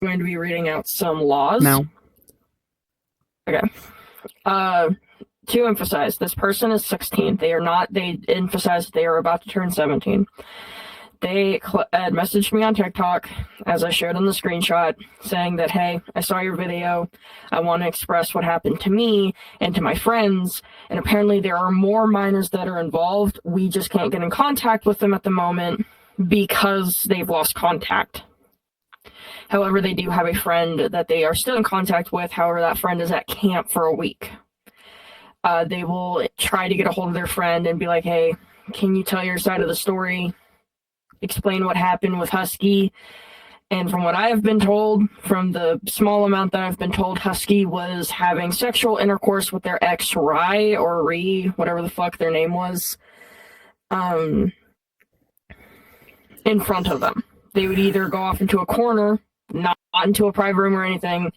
going to be reading out some laws. No. Okay. To emphasize, this person is 16. They emphasize they are about to turn 17. They had messaged me on TikTok, as I showed in the screenshot, saying that, hey, I saw your video. I want to express what happened to me and to my friends. And apparently there are more minors that are involved. We just can't get in contact with them at the moment because they've lost contact. However, they do have a friend that they are still in contact with. However, that friend is at camp for a week. They will try to get a hold of their friend and be like, hey, can you tell your side of the story? Explain what happened with Husky. And from what I have been told, from the small amount that I've been told, Husky was having sexual intercourse with their ex, Rye, or Ree, whatever the fuck their name was, in front of them. They would either go off into a corner, not into a private room or anything,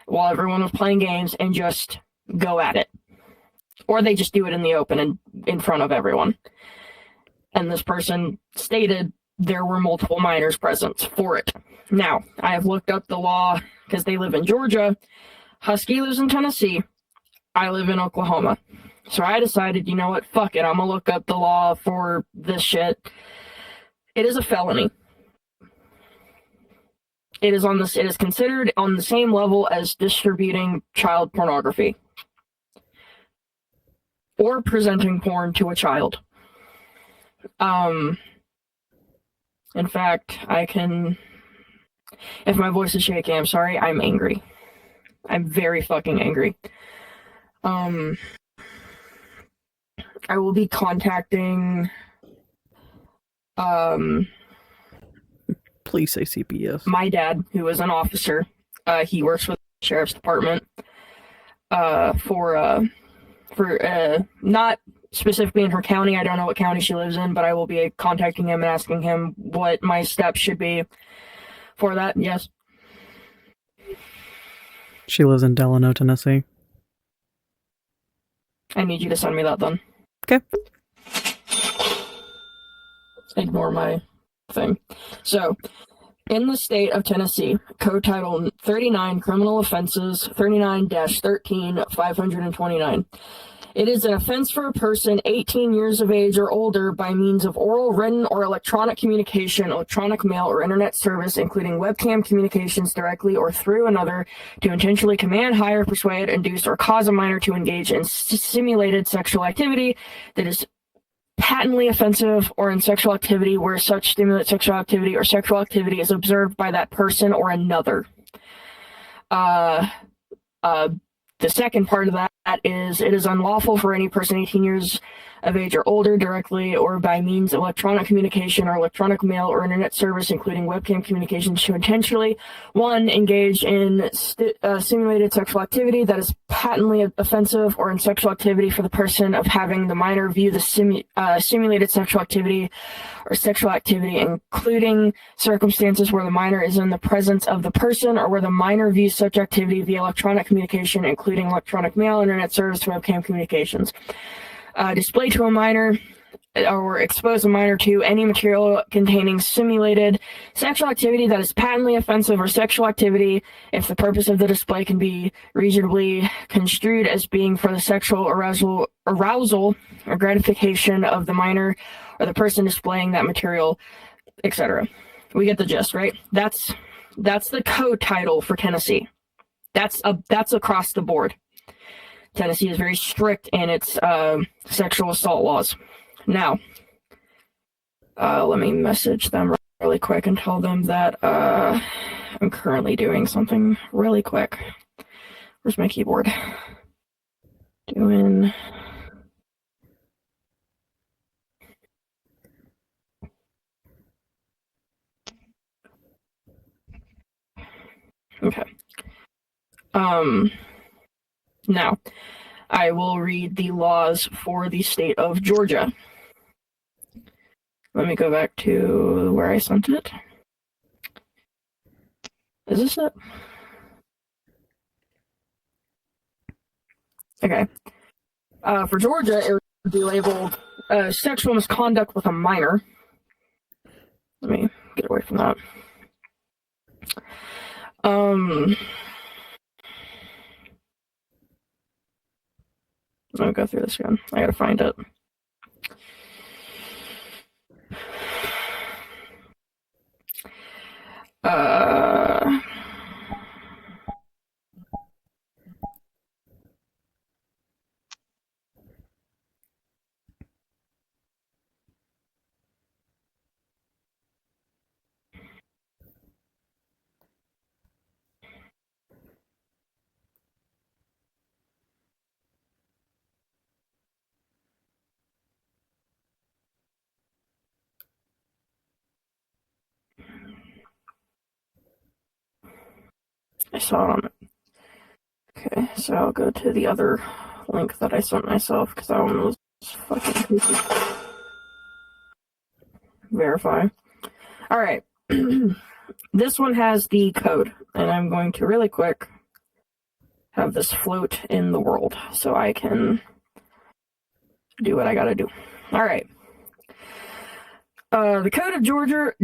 while everyone was playing games, and just go at it. Or they just do it in the open and in front of everyone. And this person stated there were multiple minors present for it. Now, I have looked up the law because they live in Georgia. Husky lives in Tennessee. I live in Oklahoma. So I decided, you know what, fuck it, I'm gonna look up the law for this shit. It is a felony. It is considered on the same level as distributing child pornography or presenting porn to a child. In fact, I can, if my voice is shaky, I'm sorry, I'm angry. I'm very fucking angry. I will be contacting, Please say CPS. my dad, who is an officer. He works with the sheriff's department, for not specifically in her county. I don't know what county she lives in, but I will be contacting him and asking him what my steps should be for that. Yes. She lives in Delano, Tennessee. I need you to send me that then. Okay. Ignore my thing. So, in the state of Tennessee, Code Title 39, Criminal Offenses, 39-13, 529. It is an offense for a person 18 years of age or older by means of oral, written, or electronic communication, electronic mail, or internet service, including webcam communications directly or through another, to intentionally command, hire, persuade, induce, or cause a minor to engage in simulated sexual activity that is patently offensive, or in sexual activity where such stimulate sexual activity or sexual activity is observed by that person or another. The second part of that is, it is unlawful for any person 18 years of age or older, directly or by means of electronic communication or electronic mail or internet service, including webcam communications, to intentionally, 1, engage in simulated sexual activity that is patently offensive, or in sexual activity for the person of having the minor view the simulated sexual activity or sexual activity, including circumstances where the minor is in the presence of the person, or where the minor views such activity via electronic communication, including electronic mail, internet service, webcam communications. Display to a minor or expose a minor to any material containing simulated sexual activity that is patently offensive, or sexual activity if the purpose of the display can be reasonably construed as being for the sexual arousal or gratification of the minor or the person displaying that material, etc. We get the gist, right? That's the code title for Tennessee. That's across the board. Tennessee is very strict in its sexual assault laws. Now, let me message them really quick and tell them that I'm currently doing something really quick. Where's my keyboard? Doing... Okay. Now, I will read the laws for the state of Georgia. Let me go back to where I sent it. Is this it? Okay. For Georgia, it would be labeled sexual misconduct with a minor. Let me get away from that. I'll go through this again. I gotta find it. I saw it on it. Okay, so I'll go to the other link that I sent myself, because that one was fucking creepy. Verify. Alright. This one has the code, and I'm going to really quick have this float in the world so I can do what I gotta do. Alright. The Code of Georgia,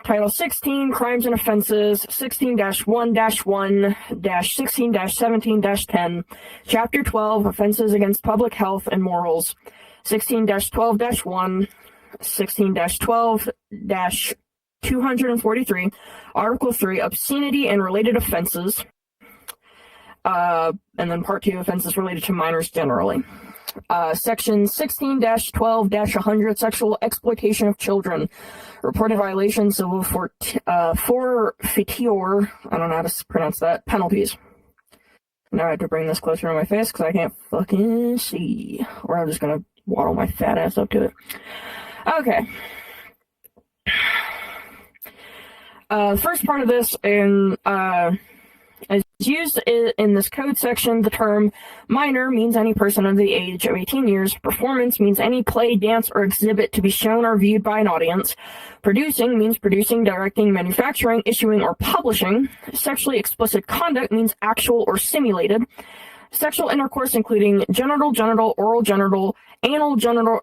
Title 16, Crimes and Offenses, 16-1-1-16-17-10, Chapter 12, Offenses Against Public Health and Morals, 16-12-1, 16-12-243, Article 3, Obscenity and Related Offenses, and then Part 2, Offenses Related to Minors Generally. Section 16-12-100, Sexual Exploitation of Children. Reported violations, civil forfeiture, I don't know how to pronounce that, penalties. Now I have to bring this closer to my face because I can't fucking see. Or I'm just going to waddle my fat ass up to it. Okay. The first part of this, as used in this code section, the term minor means any person under the age of 18 years. Performance means any play, dance, or exhibit to be shown or viewed by an audience. Producing means producing, directing, manufacturing, issuing, or publishing. Sexually explicit conduct means actual or simulated. Sexual intercourse, including genital, oral genital, anal genital,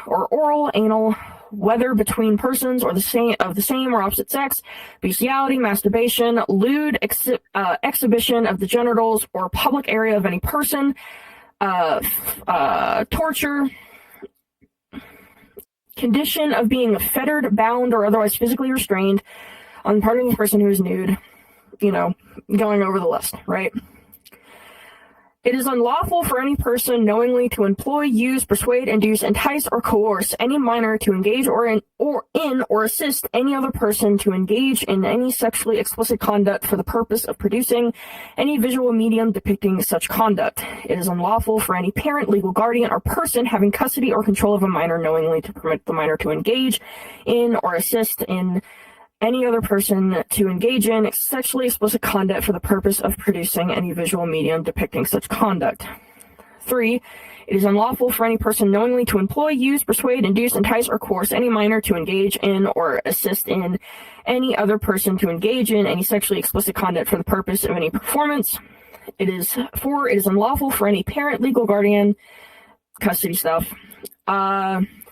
or oral anal, whether between persons or the same or opposite sex, bestiality, masturbation, lewd exhibition of the genitals or public area of any person, torture, condition of being fettered, bound, or otherwise physically restrained on the part of the person who is nude, going over the list, right? It is unlawful for any person knowingly to employ, use, persuade, induce, entice, or coerce any minor to engage or assist any other person to engage in any sexually explicit conduct for the purpose of producing any visual medium depicting such conduct. It is unlawful for any parent, legal guardian, or person having custody or control of a minor knowingly to permit the minor to engage in or assist in any other person to engage in sexually explicit conduct for the purpose of producing any visual medium depicting such conduct. 3. It is unlawful for any person knowingly to employ, use, persuade, induce, entice, or coerce any minor to engage in or assist in any other person to engage in any sexually explicit conduct for the purpose of any performance. 4. It is unlawful for any parent, legal guardian, custody stuff.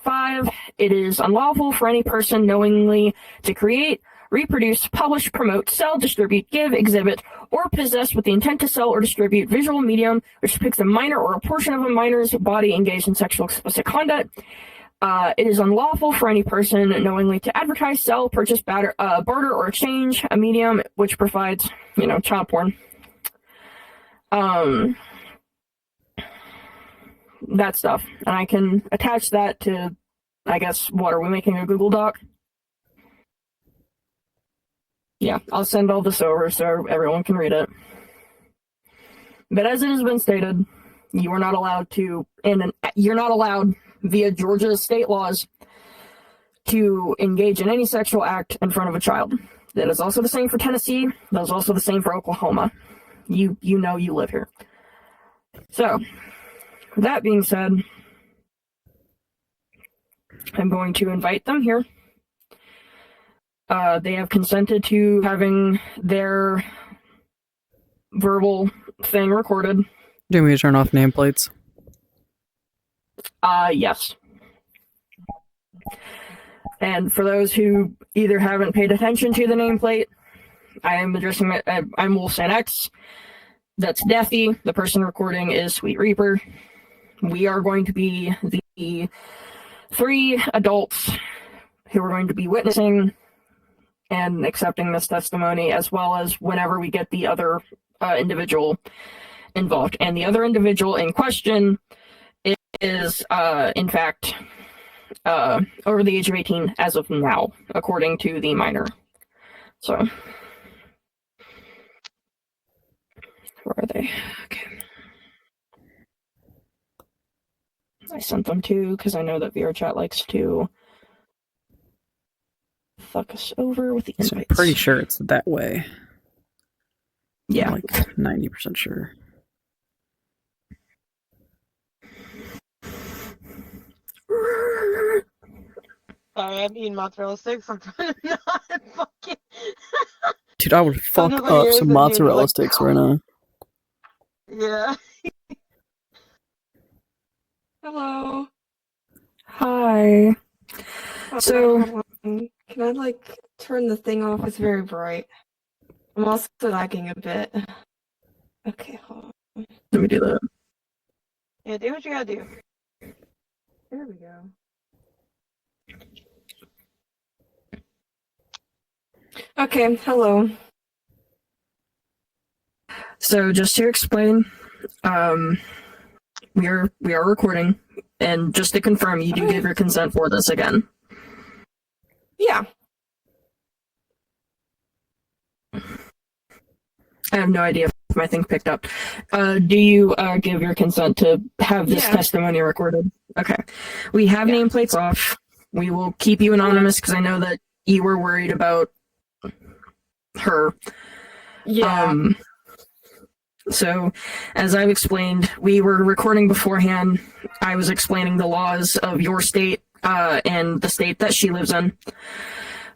5, it is unlawful for any person knowingly to create, reproduce, publish, promote, sell, distribute, give, exhibit, or possess with the intent to sell or distribute visual medium which depicts a minor or a portion of a minor's body engaged in sexual explicit conduct. It is unlawful for any person knowingly to advertise, sell, purchase, barter, or exchange a medium which provides, child porn. That stuff. And I can attach that to, I guess, what, are we making a Google Doc? Yeah, I'll send all this over so everyone can read it. But as it has been stated, you are not allowed you're not allowed via Georgia state laws to engage in any sexual act in front of a child. That is also the same for Tennessee. That is also the same for Oklahoma. You live here. So, with that being said, I'm going to invite them here. They have consented to having their verbal thing recorded. Do we turn off nameplates? Yes. And for those who either haven't paid attention to the nameplate, I am addressing I'm Wolfsan X. That's Deathy. The person recording is Sweet Reaper. We are going to be the 3 adults who are going to be witnessing and accepting this testimony, as well as whenever we get the other individual involved. And the other individual in question is, in fact, over the age of 18 as of now, according to the minor. So, where are they? Okay. I sent them to, because I know that VR chat likes to fuck us over with the invites. So I'm pretty sure it's that way. Yeah. I'm like 90% sure. Sorry, I'm eating mozzarella sticks. I'm trying to not fucking. Dude, I would fuck nobody up hears some it, dude. mozzarella Like, sticks right now. Yeah. Hello. Hi. So, Hold on. Can I like turn the thing off? It's very bright. I'm also lagging a bit. Okay, hold on. let me do that. Yeah, do what you gotta do. There we go. Okay, hello. So, just to explain, we are recording, and just to confirm, you do give your consent for this again. Yeah. I have no idea if my thing picked up. Do you give your consent to have this Yeah. testimony recorded? Okay. We have Yeah. nameplates off. We will keep you anonymous because I know that you were worried about her. Yeah. So, as I've explained, we were recording beforehand. I was explaining the laws of your state and the state that she lives in.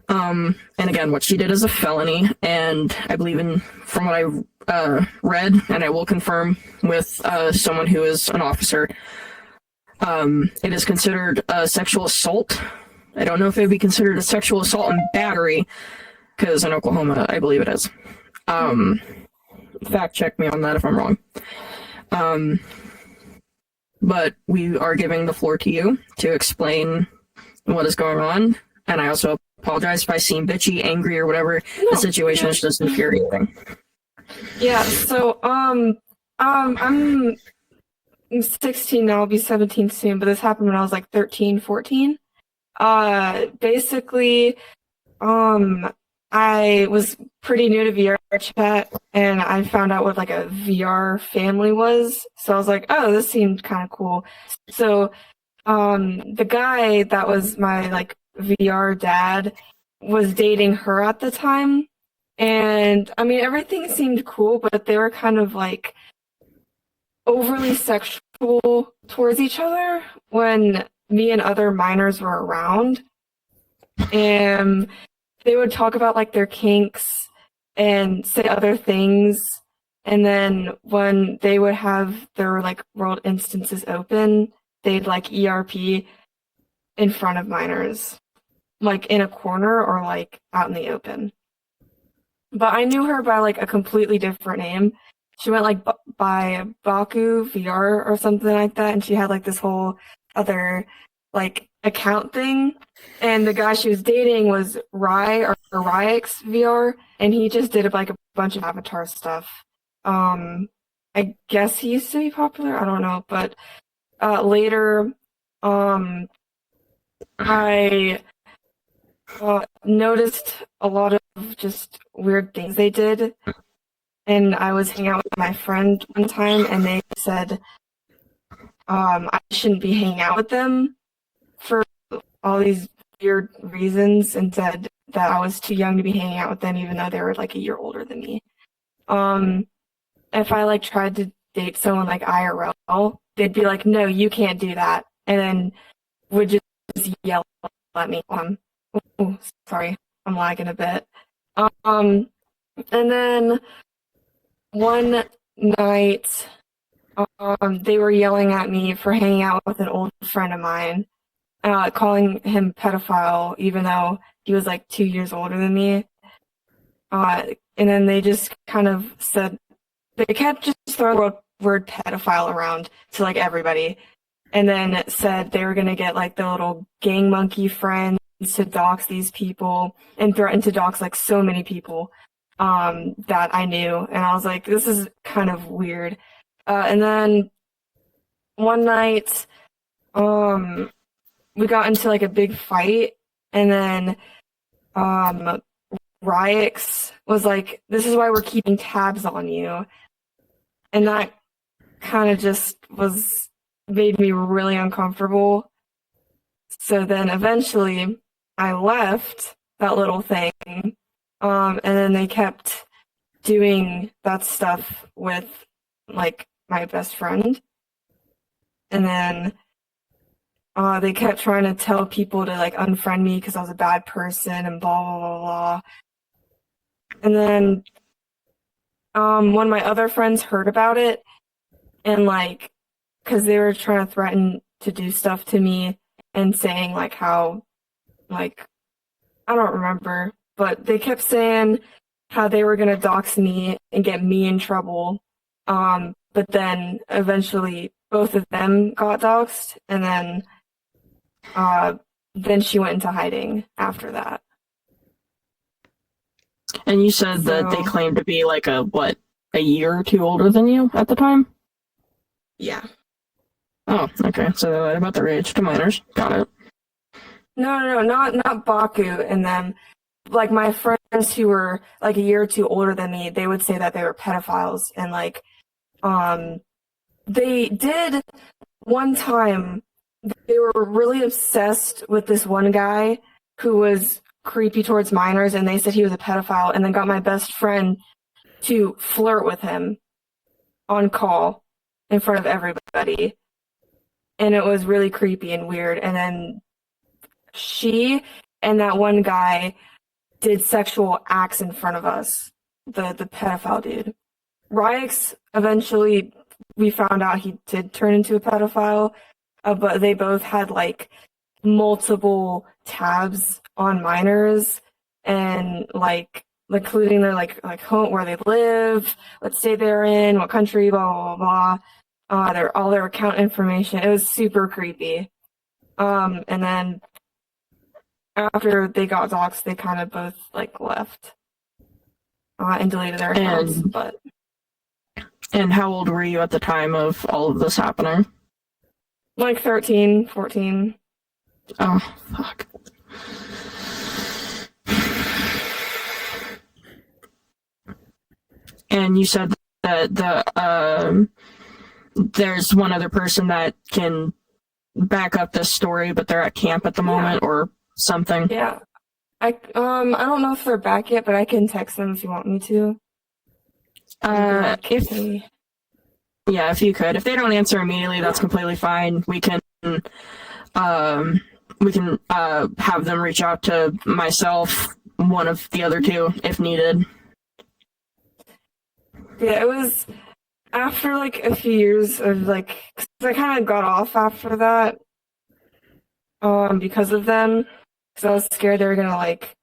And again, what she did is a felony, and I believe from what I read, and I will confirm with someone who is an officer, it is considered a sexual assault. I don't know if it would be considered a sexual assault and battery, because in Oklahoma, I believe it is. Fact check me on that if I'm wrong. But we are giving the floor to you to explain what is going on, and I also apologize if I seem bitchy, angry, or whatever. The situation is just infuriating. Yeah, so I'm 16 now, I'll be 17 soon, but this happened when I was like 13, 14. Basically, I was pretty new to VR chat, and I found out what like a VR family was. So I was like, oh, this seemed kind of cool. So, the guy that was my like VR dad was dating her at the time. And I mean, everything seemed cool, but they were kind of like overly sexual towards each other when me and other minors were around. And they would talk about like their kinks and say other things. And then when they would have their like world instances open, they'd like ERP in front of minors, like in a corner or like out in the open. But I knew her by like a completely different name. She went like by BakuVR or something like that, and she had like this whole other like account thing. And the guy she was dating was Rai or Ryx VR, and he just did like a bunch of avatar stuff. I guess he used to be popular. I don't know, but later, I noticed a lot of just weird things they did. And I was hanging out with my friend one time, and they said I shouldn't be hanging out with them for all these weird reasons, and said that I was too young to be hanging out with them, even though they were like a year older than me. If I like tried to date someone like IRL, they'd be like, "No, you can't do that," and then would just yell at me. Oh, sorry, I'm lagging a bit. And then one night, they were yelling at me for hanging out with an old friend of mine, calling him pedophile, even though he was like 2 years older than me. and then they just kind of said, they kept just throwing the word pedophile around to like everybody, and then said they were gonna get like the little gang monkey friends to dox these people and threatened to dox like so many people that I knew, and I was like, this is kind of weird. And then one night, we got into like a big fight, and then Ryix was like, this is why we're keeping tabs on you. And that kind of just made me really uncomfortable. So then eventually I left that little thing. And then they kept doing that stuff with like my best friend. And then they kept trying to tell people to like unfriend me because I was a bad person and blah blah blah blah. And then one of my other friends heard about it, and like, because they were trying to threaten to do stuff to me and saying like how, like, I don't remember, but they kept saying how they were gonna dox me and get me in trouble. But then eventually both of them got doxed, and then she went into hiding after that. And you said that they claimed to be like a year or two older than you at the time? Yeah. Oh, okay. So they lied about their age to minors. Got it. No, not Baku and them. Like my friends who were like a year or two older than me, they would say that they were pedophiles, and like, they did one time. They were really obsessed with this one guy who was creepy towards minors, and they said he was a pedophile, and then got my best friend to flirt with him on call in front of everybody. And it was really creepy and weird. And then she and that one guy did sexual acts in front of us, the pedophile dude. Ryix, eventually, we found out he did turn into a pedophile, but they both had like multiple tabs on minors, and like including their like home, where they live, what state they're in, what country, blah blah blah. All their account information. It was super creepy. And then after they got doxxed, they kind of both like left and deleted their accounts. And how old were you at the time of all of this happening? Like 13, 14. Oh, fuck. And you said that there's one other person that can back up this story, but they're at camp at the moment or something. Yeah. I don't know if they're back yet, but I can text them if you want me to. If you could. If they don't answer immediately, that's completely fine. We can have them reach out to myself, one of the other two, if needed. Yeah, it was after like a few years of like, 'cause I kind of got off after that, because of them, because I was scared they were gonna like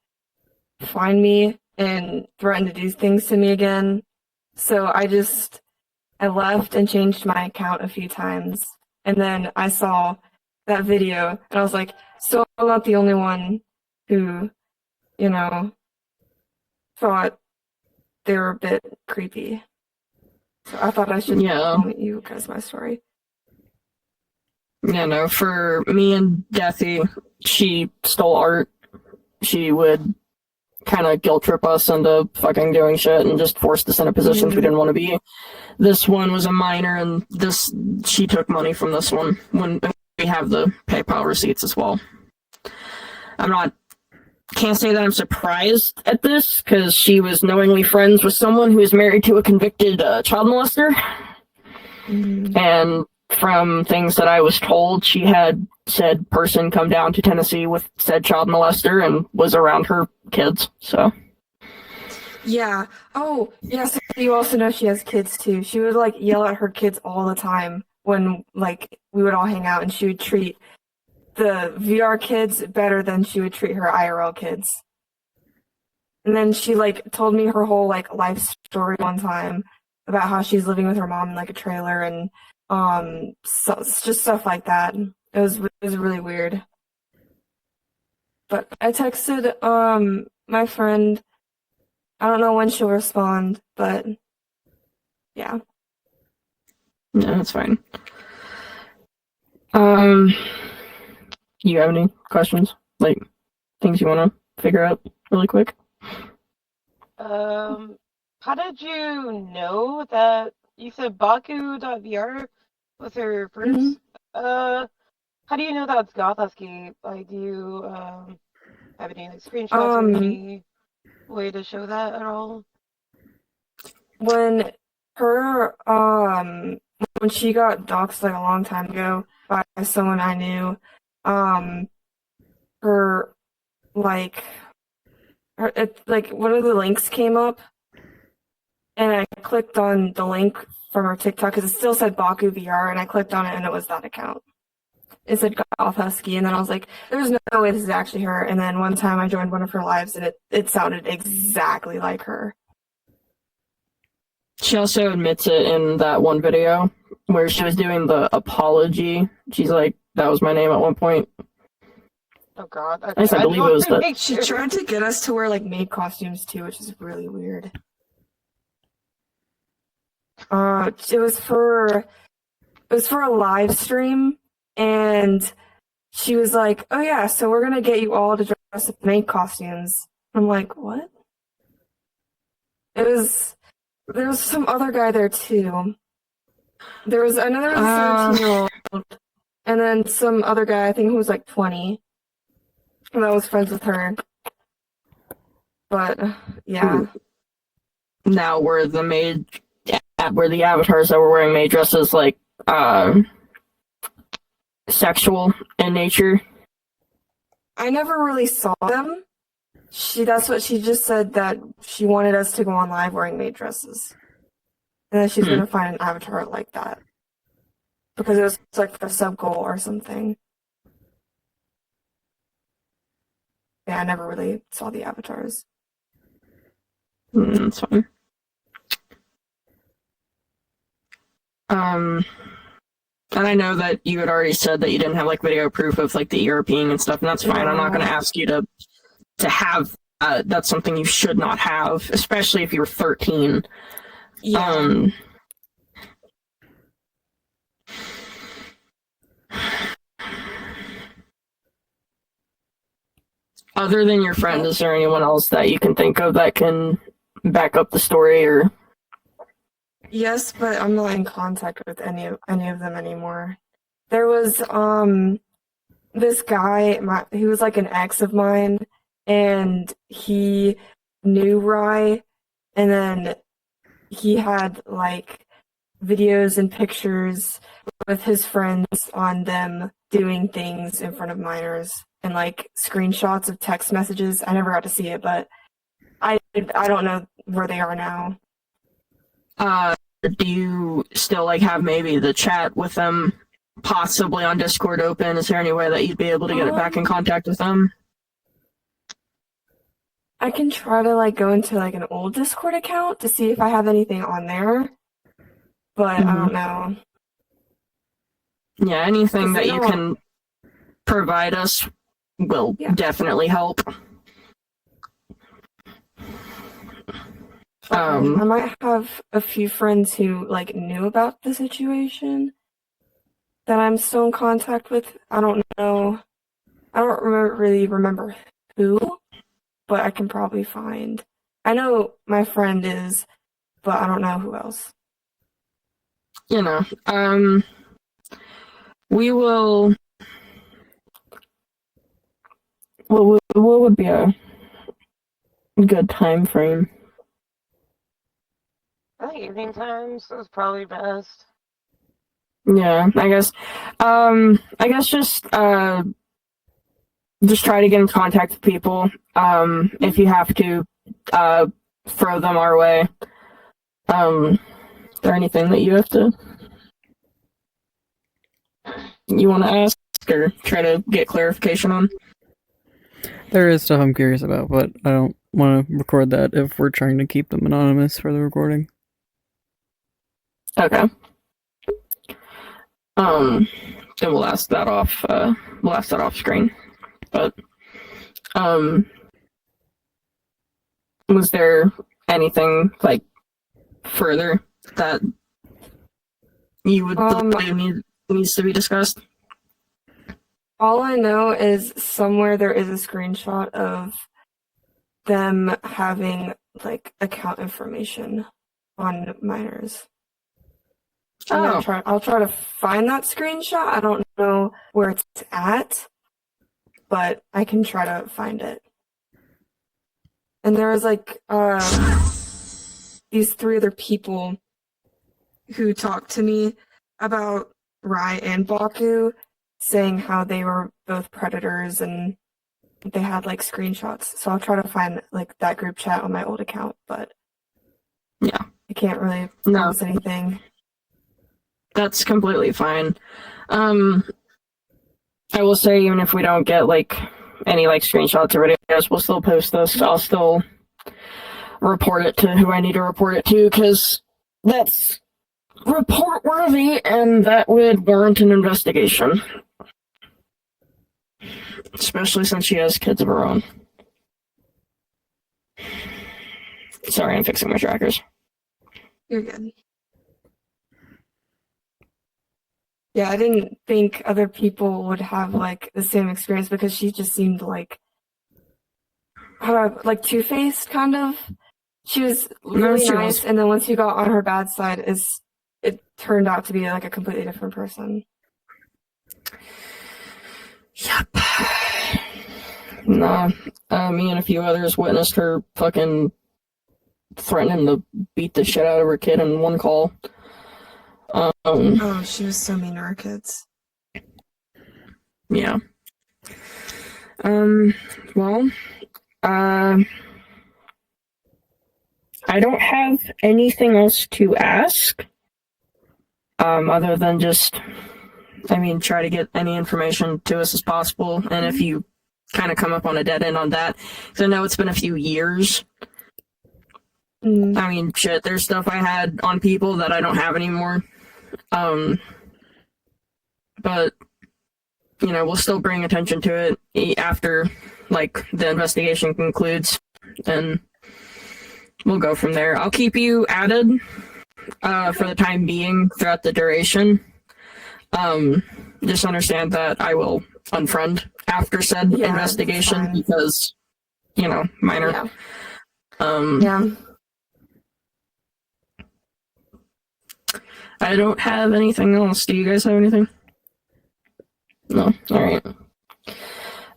find me and threaten to do things to me again. So I left and changed my account a few times, and then I saw that video, and I was like, so I'm not the only one who, thought they were a bit creepy. So I thought I should tell you guys my story. Yeah, no, for me and Deathy, she stole art. She would kind of guilt trip us into fucking doing shit and just forced us into positions we didn't want to be. This one was a minor, and she took money from this one when we have the PayPal receipts as well. Can't say that I'm surprised at this, because she was knowingly friends with someone who is married to a convicted child molester. And from things that I was told, she had said person come down to Tennessee with said child molester and was around her kids, so. Yeah. Oh, yeah, so you also know she has kids, too. She would, like, yell at her kids all the time when, like, we would all hang out, and she would treat the VR kids better than she would treat her IRL kids. And then she like told me her whole like life story one time about how she's living with her mom in like a trailer and just stuff like that. It was really weird. But I texted my friend. I don't know when she'll respond, but yeah. No, that's fine. You have any questions? Like things you want to figure out really quick? How did you know that you said BakuVR was her first? Mhm. How do you know that's Goth Husky? Like, do you have any like screenshots or any way to show that at all? When her when she got doxxed like a long time ago by someone I knew, her like one of the links came up, and I clicked on the link from her TikTok because it still said BakuVR, and I clicked on it, and it was that account. It said Goth Husky, and then I was like, "There's no way this is actually her." And then one time I joined one of her lives, and it sounded exactly like her. She also admits it in that one video where she was doing the apology. She's like, "That was my name at one point." Oh God, okay. I believe just it wanted was to that. make She sure. tried to get us to wear like maid costumes too, which is really weird. It was for a live stream, and she was like, "Oh yeah, so we're gonna get you all to dress up in maid costumes." I'm like, "What?" There was some other guy there too. There was another 17-year-old, and then some other guy, I think who was like 20, and I was friends with her. But yeah. Now were the avatars that were wearing maid dresses like sexual in nature? I never really saw them. That's what she just said, that she wanted us to go on live wearing maid dresses. And then she's gonna find an avatar like that. Because it was like a sub goal or something. Yeah, I never really saw the avatars. That's fine. And I know that you had already said that you didn't have like video proof of like the European and stuff, and that's fine. I'm not going to ask you to have that's something you should not have, especially if you're 13. Yeah. Other than your friend, is there anyone else that you can think of that can back up the story? Or Yes, but I'm not in contact with any of them anymore. There was this guy, he was like an ex of mine, and he knew Rai, and then he had like videos and pictures with his friends on them doing things in front of minors, and like screenshots of text messages. I never got to see it, but I don't know where they are now. do you still like have maybe the chat with them possibly on Discord open? Is there any way that you'd be able to get it back in contact with them? I can try to like go into like an old Discord account to see if I have anything on there, but I don't know. Yeah, anything that you can provide us will definitely help. I might have a few friends who like knew about the situation that I'm still in contact with. I don't know. I don't really remember who, but I can probably find. I know my friend is, but I don't know who else. You know, we will. What would be a good time frame? I think evening times is probably best. Yeah, I guess just try to get in contact with people. If you have to, throw them our way. Is there anything that you want to ask or try to get clarification on? There is stuff I'm curious about, but I don't want to record that if we're trying to keep them anonymous for the recording. Okay. Then we'll ask that off. We'll ask that off screen. But was there anything like further that you would believe needs to be discussed? All I know is somewhere there is a screenshot of them having like account information on minors. I'll try to find that screenshot. I don't know where it's at, but I can try to find it. And there was like these 3 other people who talked to me about Rai and Baku, saying how they were both predators and they had like screenshots. So I'll try to find like that group chat on my old account, but yeah, I can't really promise anything. That's completely fine. I will say, even if we don't get like any like screenshots or videos, we'll still post this. I'll still report it to who I need to report it to, because that's report worthy and that would warrant an investigation. Especially since she has kids of her own. Sorry, I'm fixing my trackers. You're good. Yeah, I didn't think other people would have like the same experience because she just seemed like two-faced kind of. She was really nice, and then once you got on her bad side, it turned out to be like a completely different person. Yep. Nah, me and a few others witnessed her fucking threatening to beat the shit out of her kid in one call. Oh, she was so mean to our kids. Yeah. Well, I don't have anything else to ask, other than just, try to get any information to us as possible, and if you kind of come up on a dead end on that, because I know it's been a few years. Shit, there's stuff I had on people that I don't have anymore. But, we'll still bring attention to it after, like, the investigation concludes, and we'll go from there. I'll keep you added, for the time being, throughout the duration. Just understand that I will unfriend after said investigation, because, minor. Yeah. I don't have anything else. Do you guys have anything? No? Alright.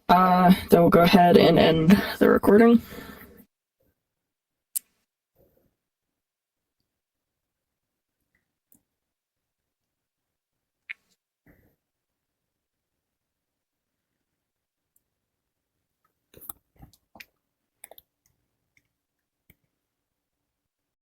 Then we'll go ahead and end the recording.